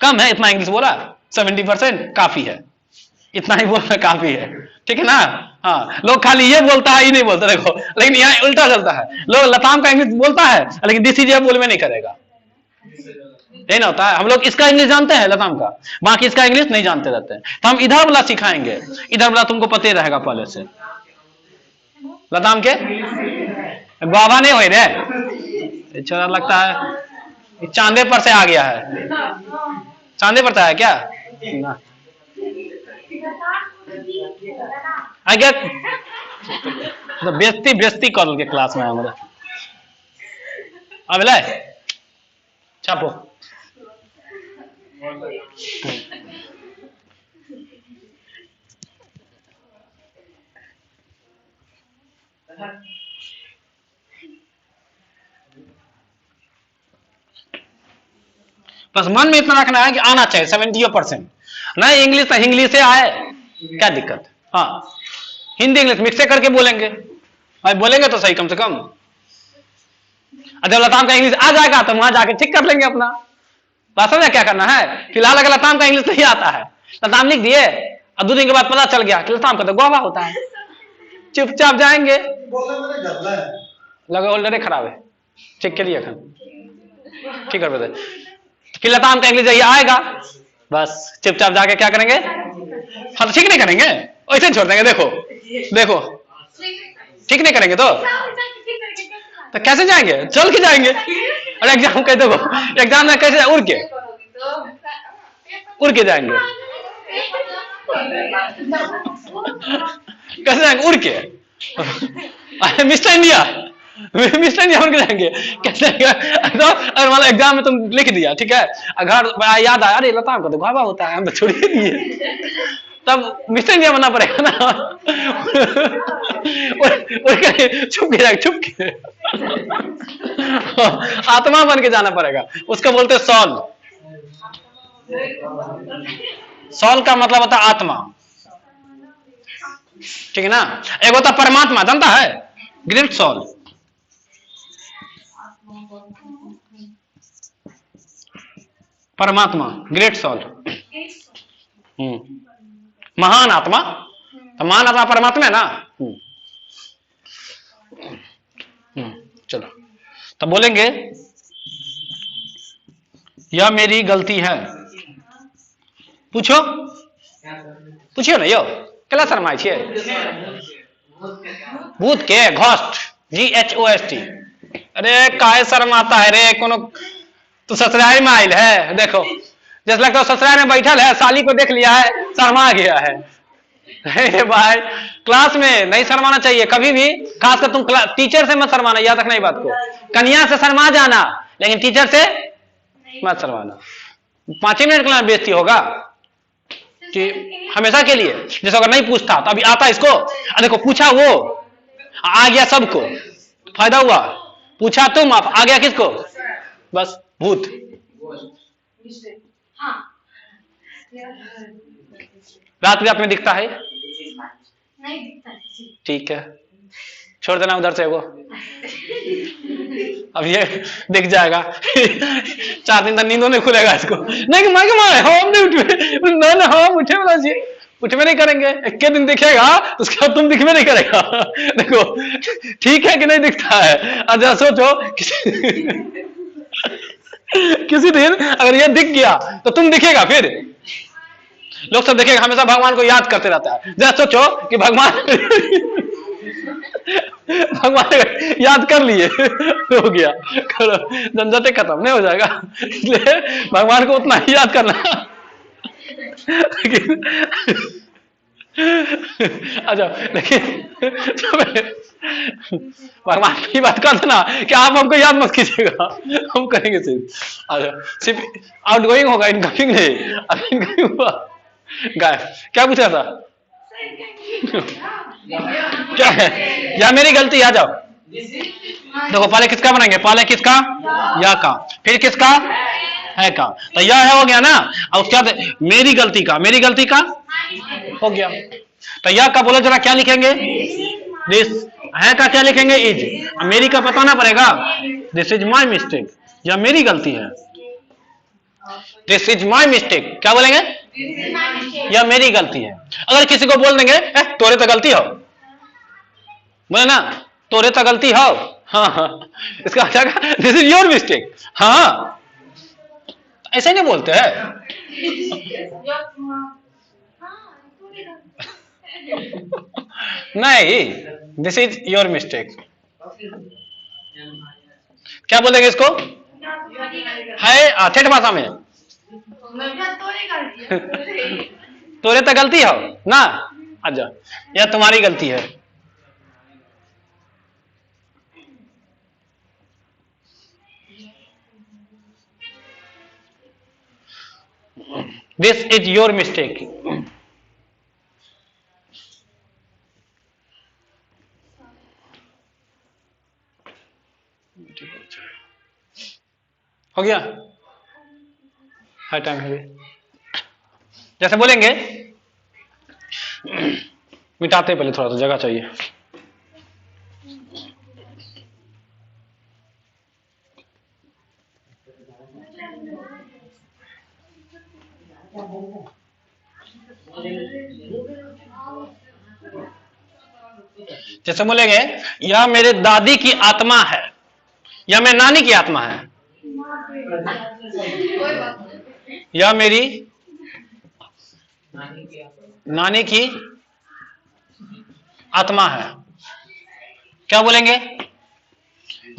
कम है, इतना इंग्लिश बोला, 70% काफी है, इतना ही बोलना काफी है, ठीक है ना। हाँ, लोग खाली ये बोलता है, ये नहीं बोलता, देखो, लेकिन यहाँ उल्टा चलता है, लोग लताम का इंग्लिश बोलता है लेकिन दिस इज बोल में नहीं करेगा, यही ना होता है। हम लोग इसका इंग्लिश जानते हैं लताम का, बाकी इसका इंग्लिश नहीं जानते रहते हैं। तो हम इधर वाला सिखाएंगे, इधर वाला तुमको पता ही रहेगा पहले से। लताम के बाबा नहीं हो रे, छोरा लगता है चांदे पर से आ गया है। चांदे पर से आया क्या ना? आ गया तो बेस्ती बेस्ती कर के क्लास में हमारे। अब ले छापो। बस मन में इतना रखना है कि आना चाहिए 70%। नहीं इंग्लिश तो इंग्लिश से आए, क्या दिक्कत। हाँ हिंदी इंग्लिश मिक्स करके बोलेंगे, भाई बोलेंगे तो सही कम से कम। जब लताम का इंग्लिश आ जाएगा तो वहां जाके ठीक कर लेंगे अपना। बात समझा क्या करना है। फिलहाल अगर लताम का इंग्लिश नहीं आता है, लताम लिख दिए और 2 दिन के बाद पता चल गया कि लताम का तो गोवा होता है, चुपचाप जाएंगे। लगा ऑलरेडी खराब है, चेक के लिए ठीक कर बता। फिर लताम का इंग्लिश आएगा, बस चुपचाप जाके क्या करेंगे, हाँ तो ठीक नहीं करेंगे, ऐसे छोड़ देंगे। देखो देखो ठीक नहीं करेंगे तो कैसे जाएंगे, चल के जाएंगे। और एग्जाम कह देखो, एग्जाम में कैसे उड़ के जाएंगे, कैसे जाएंगे उड़ के। मिस्टर इंडिया उड़ के जाएंगे कैसे। तो और मतलब एग्जाम में तुम लिख दिया ठीक है, घर याद आया अरे लताम का तो घावा होता है, हम तो छोड़ ही दिए, तब मिस्टर इंडिया बनना पड़ेगा ना। छुप के जाएगा, छुप के आत्मा बन के जाना पड़ेगा। उसको बोलते सॉल। सॉल का मतलब होता है आत्मा, ठीक है ना। एक होता परमात्मा, जानता है, ग्रेट सॉल। परमात्मा ग्रेट सॉल, महान आत्मा। तो महान आत्मा परमात्मा है ना। चलो तो बोलेंगे यह मेरी गलती है। पूछो पूछियो ना, यो कला शर्माई छे। भूत के घोस्ट, GHOST। अरे काहे शर्माता है रे, कोनो तो ससुराल में आयल है। देखो जैसे लगता है ससुराल में बैठल है, साली को देख लिया है, शर्मा गया है। भाई क्लास में नहीं शर्माना चाहिए कभी भी, खासकर तुम टीचर से मत शर्माना, याद रखना बात को। कन्या से शर्मा जाना लेकिन टीचर से मत शर्माना। 5 मिनट के लिए बेइज्जती होगा कि हमेशा के लिए। जैसे अगर नहीं पूछता तो अभी आता इसको, देखो पूछा वो आ गया, सबको फायदा हुआ। पूछा तुम, आप आ गया किसको, बस भूत। रात रात में दिखता है, नहीं दिखता। ठीक है छोड़ देना उधर से वो, अब ये दिख जाएगा। 4 दिन तक नींदों नहीं खुलेगा इसको। नहीं हम नहीं उठे, ना हम उठे वाला जी, उठे नहीं करेंगे। 1 दिन दिखेगा उसके बाद तुम दिखवे नहीं करेगा। देखो ठीक है कि नहीं दिखता है। अच्छा सोचो किसी दिन अगर ये दिख गया तो तुम दिखेगा, फिर लोग सब देखेगा, हमेशा भगवान को याद करते रहता है। जरा सोचो कि भगवान याद कर लिए, हो गया, करो झंझटे खत्म, नहीं हो जाएगा। इसलिए भगवान को उतना ही याद करना। अच्छा लेकिन भगवान की बात कर देना कि आप हमको याद मत कीजिएगा, हम करेंगे सिर्फ। अच्छा सिर्फ आउट गोइंग होगा, इनकमिंग नहीं। अब इनकमिंग हुआ गायब। क्या पूछा था, क्या है, या मेरी गलती, आ जाओ। देखो पहले किसका बनाएंगे, पहले किसका, या का, फिर किसका, है का। तो यह है हो गया ना, और उसके बाद मेरी गलती का, मेरी गलती का हो गया। तो यह का बोलो जरा क्या लिखेंगे, दिस। है का क्या लिखेंगे, इज। मेरी का बताना पड़ेगा, दिस इज माई मिस्टेक, यह मेरी गलती है। दिस इज माई मिस्टेक, क्या बोलेंगे, यह मेरी गलती है। अगर किसी को बोल देंगे तोरे तो गलती हो, बोले ना तोरे तो गलती हो, हाँ हाँ, इसका क्या, दिस इज योर मिस्टेक। हाँ ऐसे नहीं बोलते हैं। नहीं, दिस इज योर मिस्टेक। क्या बोलेंगे इसको? है ठेठ भाषा में तोरे तो गलती हो ना, अच्छा यह तुम्हारी गलती है। This is your mistake. हो गया, हर टाइम है। जैसे बोलेंगे, मिटाते पहले थोड़ा सा जगह चाहिए। जैसे बोलेंगे, यह मेरे दादी की आत्मा है, यह मेरी नानी की आत्मा है, यह मेरी नानी की आत्मा है। क्या बोलेंगे?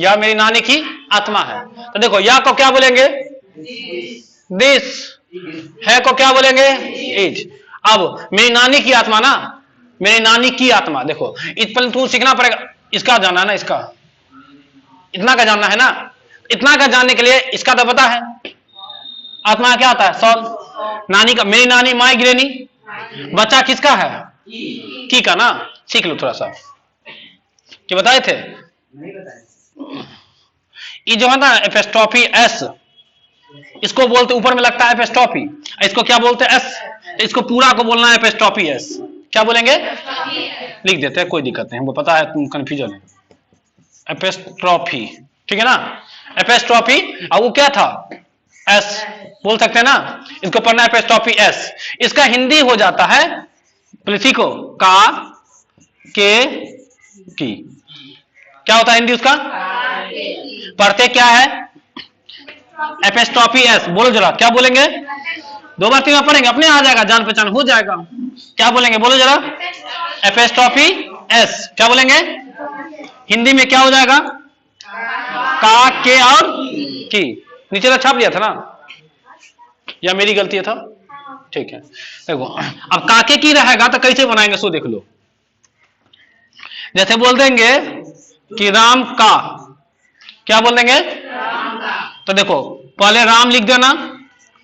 यह मेरी नानी की आत्मा है। तो देखो, या को क्या बोलेंगे? दिस। है को क्या बोलेंगे? इज। अब मेरी नानी की आत्मा ना, मेरी नानी की आत्मा, देखो इस पर तू सीखना पड़ेगा, इसका जानना है ना, इसका इतना का जानना है ना। इतना का जानने के लिए इसका तो पता है, आत्मा क्या आता है? सॉल। नानी का, मेरी नानी माई गिरेनी, बच्चा किसका है? की का ना। सीख लो थोड़ा सा, क्या बताए थे? ये जो है ना एपिस्ट्रॉफी एस, इसको बोलते ऊपर में लगता है एपिस्ट्रॉफी, इसको क्या बोलते हैं? एस। इसको पूरा को बोलना है एपिस्ट्रॉफी एस। क्या बोलेंगे? लिख देते हैं, कोई दिक्कत नहीं, हमको पता है तुम कंफ्यूजन है। एपिस्ट्रॉफी, ठीक है ना? एपिस्ट्रॉफी, और वो क्या था? एस बोल सकते हैं ना, इसको पढ़ना है एपिस्ट्रॉफी एस। इसका हिंदी हो जाता है, पहले सीखो, का, के, की। क्या होता है हिंदी उसका? पढ़ते क्या है? Epistrophe S. बोलो जरा, क्या बोलेंगे? 2 बार 3 बार पढ़ेंगे, अपने आ जाएगा, जान पहचान हो जाएगा। क्या बोलेंगे? बोलो जरा, एपिस्ट्रॉफी एस। क्या बोलेंगे? हिंदी में क्या हो जाएगा? का, के और की। नीचे तो छाप दिया था ना, या मेरी गलती था? ठीक है, देखो अब काके की रहेगा तो कैसे बनाएंगे सो देख लो। जैसे बोल देंगे कि राम का, क्या बोल देंगे? तो देखो पहले राम लिख देना,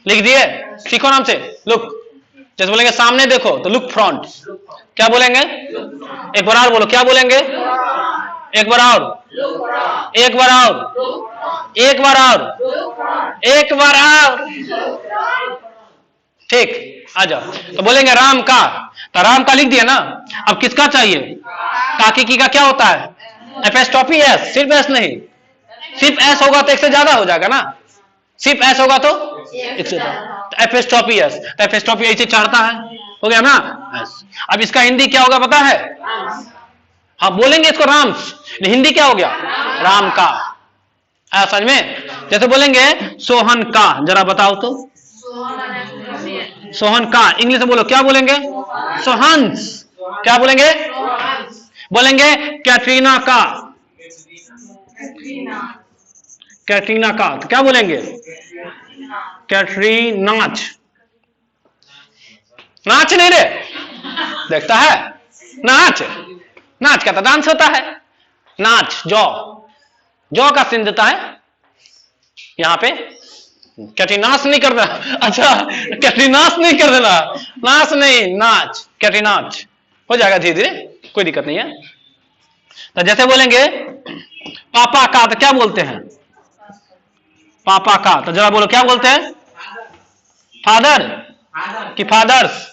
लिख दिए, सीखो नाम से, लुक। जैसे बोलेंगे सामने देखो तो लुक फ्रंट। क्या बोलेंगे? एक बार और बोलो, क्या बोलेंगे? एक बार और, एक बार और, एक बार और, एक बार और। ठीक, आ जाओ। तो बोलेंगे राम का, तो राम का लिख दिया ना। अब किसका चाहिए? काकी की का क्या होता है? Epistrophe S. सिर्फ एस नहीं, सिर्फ एस होगा तो एक से ज्यादा हो जाएगा ना, सिर्फ एस होगा तो एक से ज्यादा। तो एपिस्ट्रॉफी एस, तो एपिस्ट्रॉफी ऐसे चढ़ता है, हो गया ना एस। अब इसका हिंदी क्या होगा पता है? हाँ बोलेंगे इसको राम्स, हिंदी क्या हो गया? राम का। समझ में? जैसे बोलेंगे सोहन का, जरा बताओ तो, सोहन का इंग्लिश में बोलो, क्या बोलेंगे? सोहंस। क्या बोलेंगे? बोलेंगे कैटरीना का, कैटरीना का, तो क्या बोलेंगे? कैटरीनाच। नाच नहीं रे, देखता है नाच, नाच का तो डांस होता है। नाच, जौ का सीन देता है यहां पे। कैटरीनास नहीं कर देना, अच्छा कैटरीनास नहीं कर देना, नाच नहीं, नाच, कैटरीनाच हो जाएगा धीरे धीरे, कोई दिक्कत नहीं है। तो जैसे बोलेंगे पापा का, तो क्या बोलते हैं? पापा का, तो जरा बोलो क्या बोलते हैं? फादर कि फादर्स।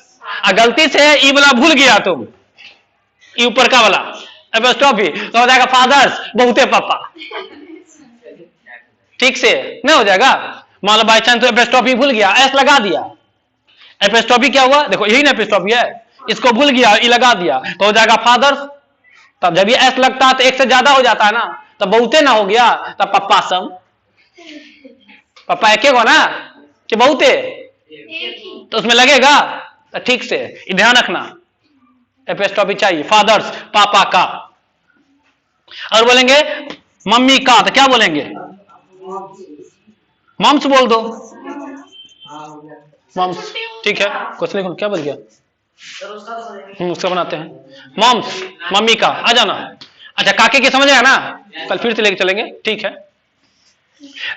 गलती से ई वाला भूल गया तुम, ई ऊपर का वाला एपिस्ट्रॉफी, तो हो जाएगा फादर्स, बहुते पापा। ठीक से नहीं हो जाएगा। मान लो बाई चांस तो एपिस्ट्रॉफी भूल गया, एस लगा दिया, एपिस्ट्रॉफी क्या हुआ? देखो यही ना एपिस्ट्रॉफी है, इसको भूल गया, ई लगा दिया, तो हो जाएगा फादर्स। तब जब ये एस लगता है तो एक से ज्यादा हो जाता है ना, तो बहुते ना हो गया, तब पप्पा सब, पप्पा एक हो ना, कि बहुत है? एक ही। तो उसमें लगेगा तो ठीक से ये ध्यान रखना, एपिस्ट्रॉफी चाहिए। फादर्स, पापा का। और बोलेंगे मम्मी का, तो क्या बोलेंगे? मम्स बोल दो, मम्स। ठीक है, क्वेश्चन लिखो, क्या बोल गया? उसका बनाते हैं मॉम्स, मम्मी का। आ जाना। अच्छा, काके की समझ आया ना? कल फिर से लेके चलेंगे, ठीक है।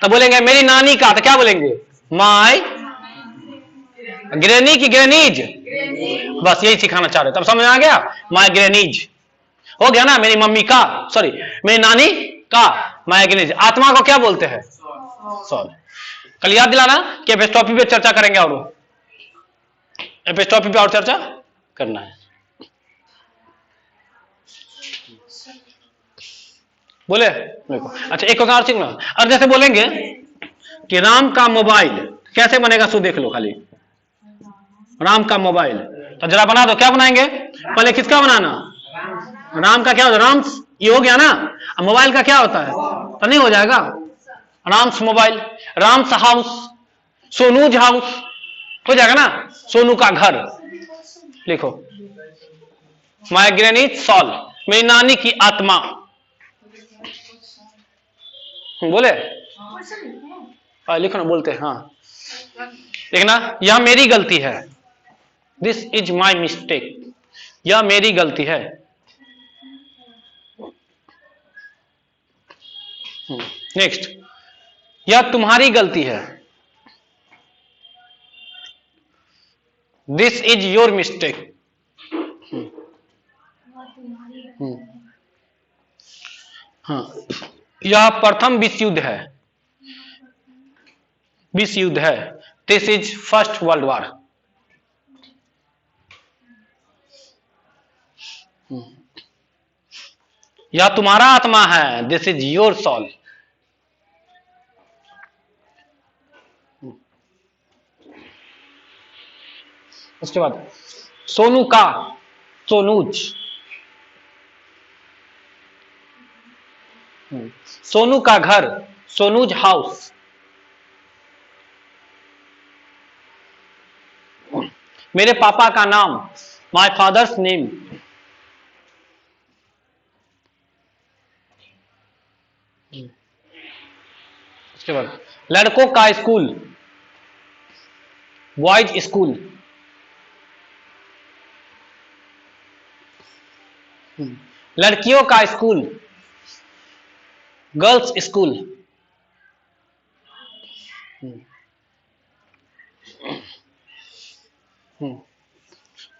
तो बोलेंगे मेरी नानी का, तो क्या बोलेंगे? माय ग्रेनी की ग्रेनीज। बस यही सिखाना चाह रहे, तब समझ आ गया? माय ग्रेनीज हो गया ना। मेरी मम्मी का, सॉरी मेरी नानी का, माय ग्रेनीज। आत्मा को क्या बोलते हैं? सॉल। कल याद दिलाना कि एपिस्ट्रॉफी पे चर्चा करेंगे, और एपिस्ट्रॉफी पे और चर्चा करना है। बोले देखो। अच्छा, एक और सीखना। और जैसे बोलेंगे कि राम का मोबाइल कैसे बनेगा, सो देख लो खाली। राम का मोबाइल, तो जरा बना दो। क्या बनाएंगे? पहले किसका बनाना? राम का। क्या होता है? राम्स, ये हो गया ना। अब मोबाइल का क्या होता है? तो नहीं हो जाएगा? Ram's mobile, Ram's house, सोनूज house हो जाएगा ना। सोनू का घर लिखो। माय ग्रेनीज सॉल, मेरी नानी की आत्मा। बोले लिखो ना, बोलते हैं। हाँ देखना, यह मेरी गलती है। दिस इज माई मिस्टेक, यह मेरी गलती है। नेक्स्ट, यह तुम्हारी गलती है। This is your mistake. हाँ, यह प्रथम विश्व युद्ध है। विश्व युद्ध है। This is first world war. यह तुम्हारा आत्मा है। This is your soul. उसके बाद सोनू का, सोनूज। सोनू का घर, सोनूज हाउस। मेरे पापा का नाम, माय फादर्स नेम। उसके बाद लड़कों का स्कूल, बॉयज स्कूल। लड़कियों का स्कूल, गर्ल्स स्कूल।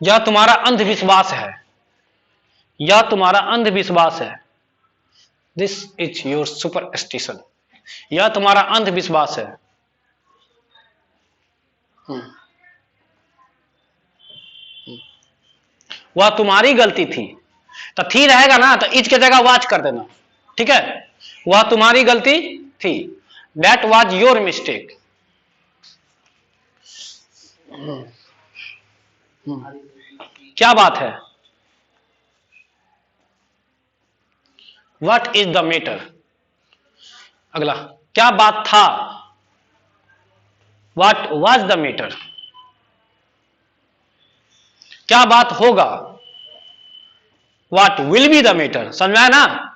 यह तुम्हारा अंधविश्वास है। यह तुम्हारा अंधविश्वास है। This is your superstition. यह तुम्हारा अंधविश्वास है। वह तुम्हारी गलती थी। तो थी रहेगा ना, तो इज के जगह वाच कर देना, ठीक है। वह तुम्हारी गलती थी। That was your mistake. क्या बात है? What is the matter. अगला, क्या बात था? What was the matter. क्या बात होगा? What will be the matter. समझ में आया ना?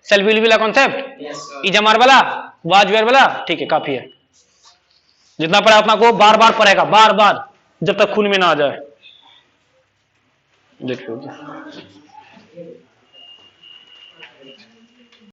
सेल विल बी ला कॉन्सेप्ट, इज हमार वाला, वाज वेयर वाला, ठीक है, काफी है। जितना पढ़ा उतना को बार बार पढ़ेगा, बार बार, जब तक खून में ना आ जाए। देखिए